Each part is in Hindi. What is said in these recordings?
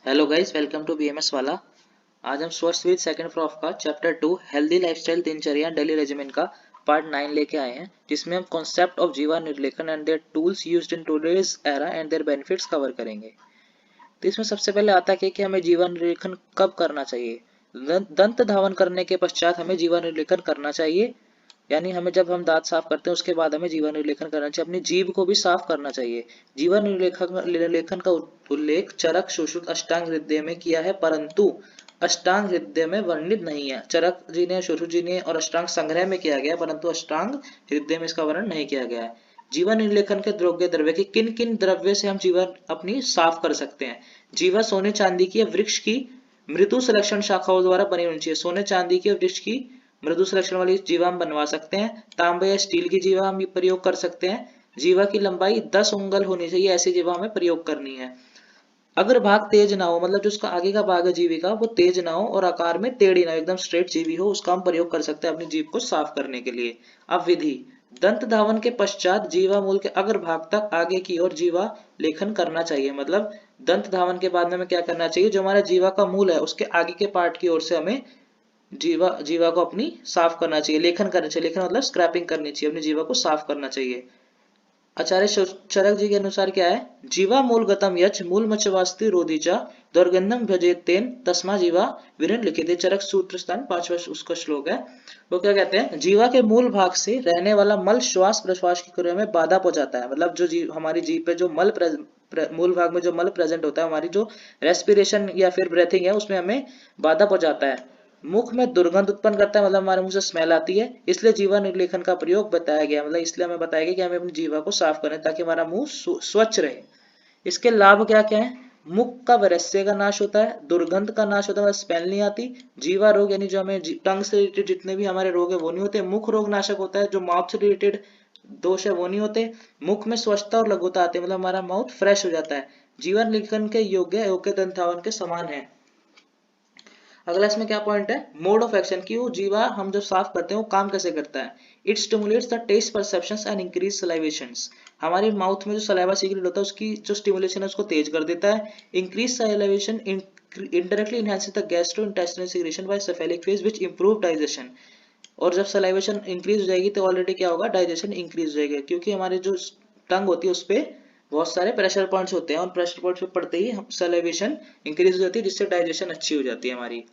Hello guys, welcome to BMS वाला। आज हम स्वस्थ विद सेकंड प्रॉफ का चैप्टर 2 हेल्दी लाइफस्टाइल दिनचर्या डेली रेजिमेंट का पार्ट 9 लेके आए हैं, जिसमें हम कॉन्सेप्ट ऑफ जीवा निर्लेखन and their tools used in today's era and their benefits cover करेंगे। तो इसमें सबसे पहले आता है कि हमें जीवा निर्लेखन कब करना चाहिए। दंत धावन करने के पश्चात हमें जीवा निर्लेखन करना चाहिए, यानी हमें जब हम दांत साफ करते हैं उसके बाद हमें जीवा निर्लेखन करना चाहिए। अपनी जीभ को भी साफ करना चाहिए। जीवा निर्लेखन का उल्लेख चरक सुश्रुत अष्टांग हृदय में किया है, परंतु अष्टांग हृदय में वर्णित नहीं है। चरक जी ने, सुश्रुत जी ने और अष्टांग संग्रह में किया गया, परंतु अष्टांग हृदय में इसका वर्णन नहीं किया गया है। जीवा निर्लेखन के द्रोग्य द्रव्य की किन किन द्रव्य से हम जीवा अपनी साफ कर सकते हैं। जीवा सोने चांदी की वृक्ष की मृदु संरक्षण शाखाओं द्वारा बनी होनी चाहिए। सोने चांदी के वृक्ष की मृदु संरक्षण वाली जीवा हम बनवा सकते हैं। तांबे या स्टील की जीवा हम प्रयोग कर सकते हैं। जीवा की लंबाई 10 उंगल होनी चाहिए, ऐसी जीवा हमें प्रयोग करनी है। अगर भाग तेज ना हो, मतलब जो उसका आगे का भाग है जीवी का, वो तेज ना हो और आकार में टेढ़ी ना हो, एकदम स्ट्रेट जीवी हो, उसका हम प्रयोग कर सकते हैं अपनी जीभ को साफ करने के लिए। अब विधि: दंत धावन के पश्चात जीवा मूल के अग्र भाग तक आगे की ओर जीवा लेखन करना चाहिए। मतलब दंत धावन के बाद में हमें क्या करना चाहिए, जो हमारा जीवा का मूल है उसके आगे के पार्ट की ओर से हमें जीवा जीवा को अपनी साफ करना चाहिए, लेखन करना चाहिए। लेखन मतलब स्क्रैपिंग करनी चाहिए, अपनी जीवा को साफ करना चाहिए। आचार्य चरक जी के अनुसार क्या है, जीवा मूल गतम यच मूल मचवास्ति रोधिचा दुर्गंधम भजेतेन तस्मा जीवा विरन लिखित। चरक सूत्र स्थान 5वां उसका श्लोक है। वो क्या कहते हैं, जीवा के मूल भाग से रहने वाला मल श्वास प्रश्वास की क्रिया में बाधा पहुंचाता है। मतलब जो हमारी जीभ पे जो मूल भाग में जो मल प्रेजेंट होता है, हमारी जो रेस्पिरेशन या फिर ब्रेथिंग है उसमें हमें बाधा पहुंचाता है। मुख में दुर्गंध उत्पन्न करता है, मतलब हमारे मुंह से स्मेल आती है, इसलिए जीवा निर्लेखन का प्रयोग बताया गया। मतलब इसलिए हमें बताया गया कि हमें अपनी जीवा को साफ करें ताकि हमारा मुंह स्वच्छ रहे। इसके लाभ क्या क्या है, मुख का वैरस्य का नाश होता है, दुर्गंध का नाश होता है, मतलब स्मेल नहीं आती। जीवा रोग यानी जो हमें टंग से रिलेटेड जितने भी हमारे रोग है वो नहीं होते। मुख रोग नाशक होता है, जो माउथ से रिलेटेड दोष है वो नहीं होते। मुख में स्वच्छता और लघुता आती है, मतलब हमारा माउथ फ्रेश हो जाता है। जीवन लेखन के योग्य योग्य दंत धावन के समान है। अगला इसमें क्या पॉइंट है, मोड ऑफ एक्शन की वो जीवा हम जब साफ करते हैं वो काम कैसे करता है। It stimulates the taste perceptions and increase salivations. हमारे माउथ में जो सलाइवा सीक्रेट होता है उसकी जो स्टिमुलेशन है उसको तेज कर देता है। Increase salivation indirectly enhances the gastrointestinal secretion by cephalic phase which improve digestion। और जब सलाइवेशन इंक्रीज हो जाएगी तो ऑलरेडी क्या होगा, डाइजेशन इंक्रीज हो जाएगा, क्योंकि हमारे जो टंग होती है उस पे बहुत सारे प्रेशर पॉइंट्स होते हैं और प्रेशर पॉइंट्स पे पड़ते ही सलाइवेशन इंक्रीज हो जाती है, जिससे डाइजेशन अच्छी हो जाती है हमारी।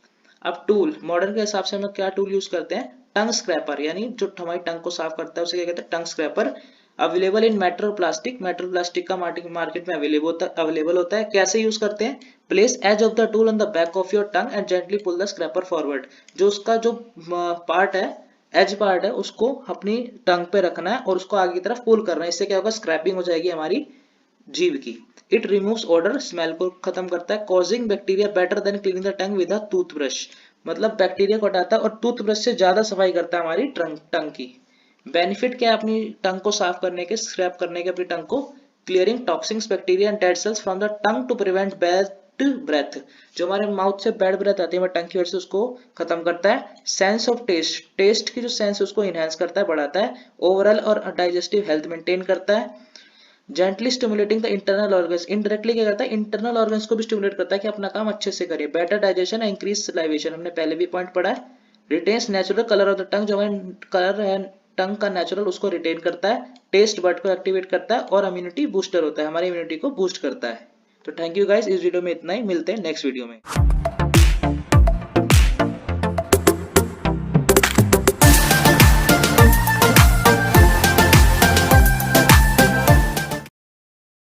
अब टूल मॉडर्न के हिसाब से हम क्या टूल यूज करते हैं, टंग स्क्रैपर, यानी जो हमारी टंग को साफ करता है उसे क्या कहते हैं, tongue scraper. Available in metro plastic, metro plastic का मार्केट में अवेलेबल होता है। कैसे यूज करते हैं, place edge of the tool on the back of your tongue and gently pull the scraper forward. जो उसका जो पार्ट है, एज पार्ट है, उसको अपनी टंग पे रखना है और उसको आगे की तरफ पुल करना है। इससे क्या होगा, स्क्रैपिंग हो जाएगी हमारी जीभ की। इट रिमूव्स ओडर, स्मेल को खत्म करता है। Causing bacteria better than cleaning the tongue with a toothbrush. मतलब बैक्टीरिया को हटाता है और टूथब्रश से ज्यादा सफाई करता है हमारी टंग की। बेनिफिट क्या है अपनी टंग को साफ करने के, स्क्रैप करने के अपनी टंग को, clearing toxins bacteria and dead cells from the tongue to prevent bad breath. जो हमारे माउथ से बैड ब्रेथ आती है हमारे टंग की वजह से उसको खत्म करता है। सेंस ऑफ टेस्ट, टेस्ट की जो सेंस है उसको इनहेंस करता है, बढ़ाता है। ओवरऑल और डाइजेस्टिव हेल्थ मेंटेन करता है। Gently stimulating the internal organs, indirectly क्या करता है, इंटरनल ऑर्गन्स को भी स्टिमुलेट करता है कि अपना काम अच्छे से करे। बेटर डाइजेशन, इंक्रीज सलाइवेशन, हमने पहले भी पॉइंट पढ़ा है। Retains natural colour of the tongue, जो हमारे कलर है टंग का नेचुरल उसको रिटेन करता है। टेस्ट बड को एक्टिवेट करता है और इम्यूनिटी बूस्टर होता है, हमारी इम्यूनिटी को बूस्ट करता है। तो थैंक यू गाइस, इस वीडियो में इतना ही, मिलते हैं नेक्स्ट वीडियो में।